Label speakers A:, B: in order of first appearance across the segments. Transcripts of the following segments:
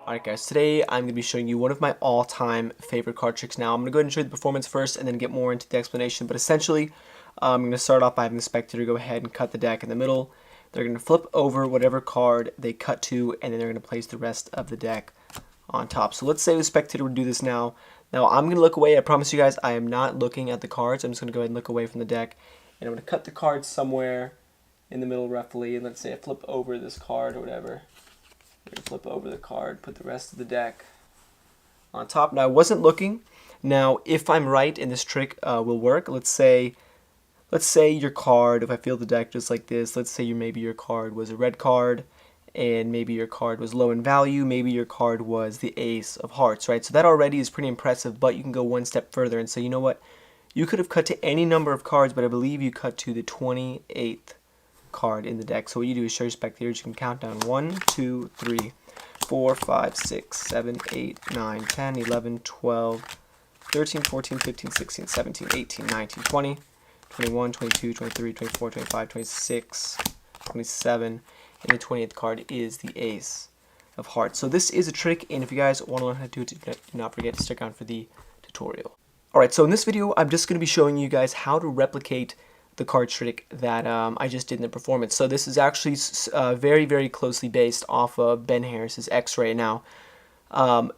A: Alright guys, today I'm going to be showing you one of my all-time favorite card tricks. Now I'm going to go ahead and show you the performance first and then get more into the explanation, but essentially I'm going to start off by having the spectator go ahead and cut the deck in the middle. They're going to flip over whatever card they cut to, and then they're going to place the rest of the deck on top. So let's say the spectator would do this now. Now I'm going to look away. I promise you guys I am not looking at the cards. I'm just going to go ahead and look away from the deck, and I'm going to cut the card somewhere in the middle roughly, and let's say I flip over this card or whatever. Flip over the card, put the rest of the deck on top. Now I wasn't looking. Now if I'm right and this trick will work, let's say your card, if I feel the deck just like this, let's say maybe your card was a red card and maybe your card was low in value, maybe your card was the ace of hearts, right? So that already is pretty impressive, but you can go one step further and say, you know what, you could have cut to any number of cards, but I believe you cut to the 28th card in the deck. So what you do is show your spectators, you can count down 1, 2, 3, 4, 5, 6, 7, 8, 9, 10, 11, 12, 13, 14, 15, 16, 17, 18, 19, 20, 21, 22, 23, 24, 25, 26, 27, and the 20th card is the ace of hearts. So this is a trick, and if you guys want to learn how to do it, do not forget to stick around for the tutorial. Alright, so in this video I'm just going to be showing you guys how to replicate the card trick that I just did in the performance. So this is actually very, very closely based off of Ben Harris's X-Ray. Now,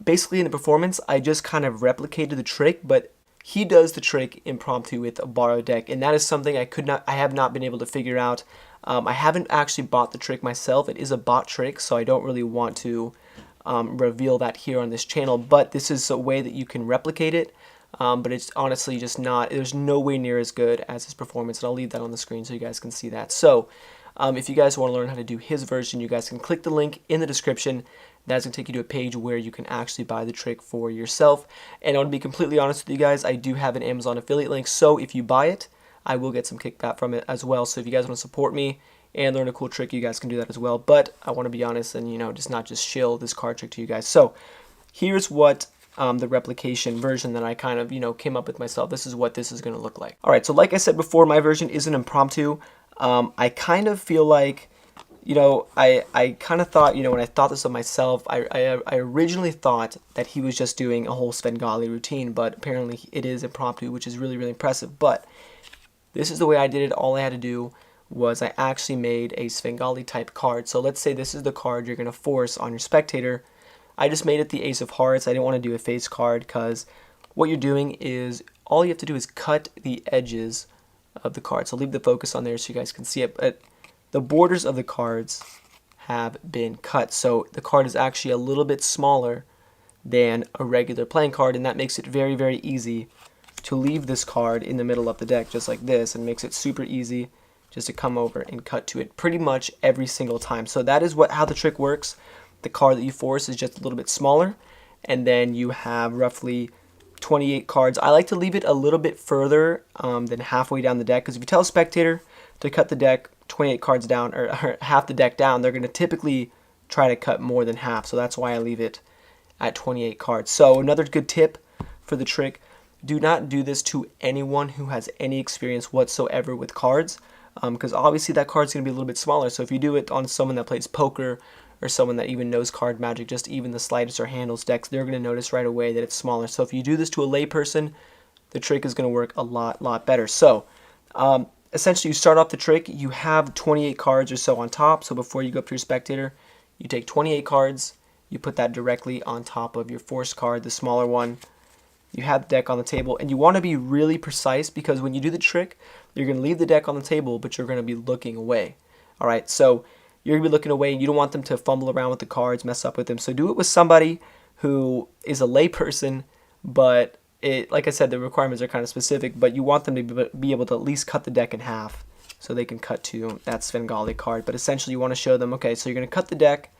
A: basically in the performance, I just kind of replicated the trick, but he does the trick impromptu with a borrowed deck, and that is something I have not been able to figure out. I haven't actually bought the trick myself. It is a bot trick, so I don't really want to reveal that here on this channel, but this is a way that you can replicate it. But it's honestly just not, there's no way near as good as his performance, and I'll leave that on the screen so you guys can see that. So, if you guys want to learn how to do his version, you guys can click the link in the description. That's going to take you to a page where you can actually buy the trick for yourself. And I want to be completely honest with you guys, I do have an Amazon affiliate link, so if you buy it, I will get some kickback from it as well. So if you guys want to support me and learn a cool trick, you guys can do that as well. But I want to be honest and, just not just shill this card trick to you guys. So, here's what the replication version that I kind of, came up with myself. This is what this is going to look like. Alright, so like I said before, my version is an impromptu. I kind of feel like, I kind of thought, when I thought this of myself, I originally thought that he was just doing a whole Svengali routine, but apparently it is impromptu, which is really, really impressive. But this is the way I did it. All I had to do was I actually made a Svengali type card. So let's say this is the card you're going to force on your spectator. I just made it the ace of hearts. I didn't want to do a face card because what you're doing is all you have to do is cut the edges of the card. So leave the focus on there so you guys can see it. But the borders of the cards have been cut. So the card is actually a little bit smaller than a regular playing card, and that makes it very, very easy to leave this card in the middle of the deck just like this, and makes it super easy just to come over and cut to it pretty much every single time. So that is how the trick works. The card that you force is just a little bit smaller, and then you have roughly 28 cards. I like to leave it a little bit further than halfway down the deck, because if you tell a spectator to cut the deck 28 cards down, or half the deck down, they're going to typically try to cut more than half. So that's why I leave it at 28 cards. So another good tip for the trick, do not do this to anyone who has any experience whatsoever with cards, because obviously that card's going to be a little bit smaller. So if you do it on someone that plays poker, or someone that even knows card magic, just even the slightest, or handles decks, they're going to notice right away that it's smaller. So if you do this to a layperson, the trick is going to work a lot better. So essentially you start off the trick, you have 28 cards or so on top. So before you go up to your spectator, you take 28 cards, you put that directly on top of your force card, the smaller one. You have the deck on the table, and you want to be really precise, because when you do the trick, you're going to leave the deck on the table, but you're going to be looking away. Alright, so you're going to be looking away, and you don't want them to fumble around with the cards, mess up with them. So do it with somebody who is a layperson, but like I said, the requirements are kind of specific, but you want them to be able to at least cut the deck in half so they can cut to that Svengali card. But essentially you want to show them, okay, so you're going to cut the deck,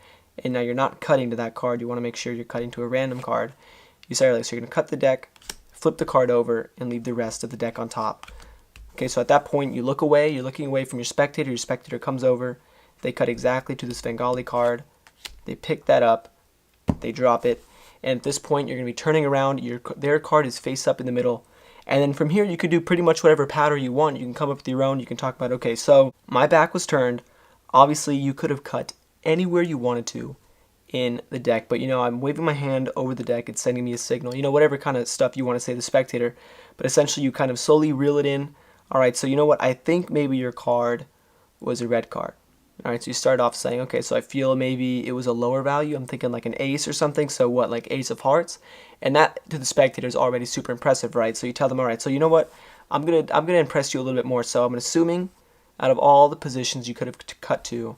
A: and now you're not cutting to that card. You want to make sure you're cutting to a random card. You say, so you're going to cut the deck, flip the card over, and leave the rest of the deck on top. Okay, so at that point you look away, you're looking away from your spectator comes over, they cut exactly to the Svengali card, they pick that up, they drop it, and at this point you're going to be turning around, their card is face up in the middle, and then from here you could do pretty much whatever pattern you want. You can come up with your own, you can talk about, okay, so my back was turned, obviously you could have cut anywhere you wanted to in the deck. But, you know, I'm waving my hand over the deck. It's sending me a signal. You know, whatever kind of stuff you want to say to the spectator. But essentially, you kind of slowly reel it in. All right, so you know what? I think maybe your card was a red card. All right, so you start off saying, okay, so I feel maybe it was a lower value. I'm thinking like an ace or something. So what, like ace of hearts? And that to the spectator is already super impressive, right? So you tell them, all right, so you know what? I'm gonna impress you a little bit more. So I'm assuming out of all the positions you could have cut to,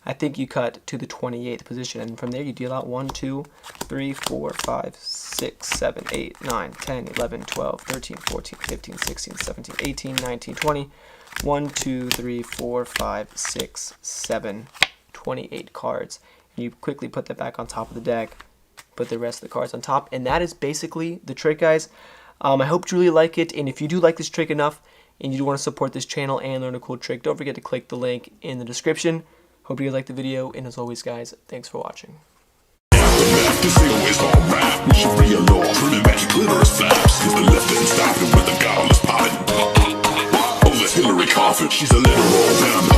A: I think you cut to the 28th position, and from there you deal out 1, 2, 3, 4, 5, 6, 7, 8, 9, 10, 11, 12, 13, 14, 15, 16, 17, 18, 19, 20. 1, 2, 3, 4, 5, 6, 7, 28 cards. And you quickly put that back on top of the deck, put the rest of the cards on top, and that is basically the trick, guys. I hope you really like it, and if you do like this trick enough, and you do want to support this channel and learn a cool trick, don't forget to click the link in the description. Hope you guys liked the video, and as always, guys, thanks for watching.
B: Hillary Coffin, she's a literal venom.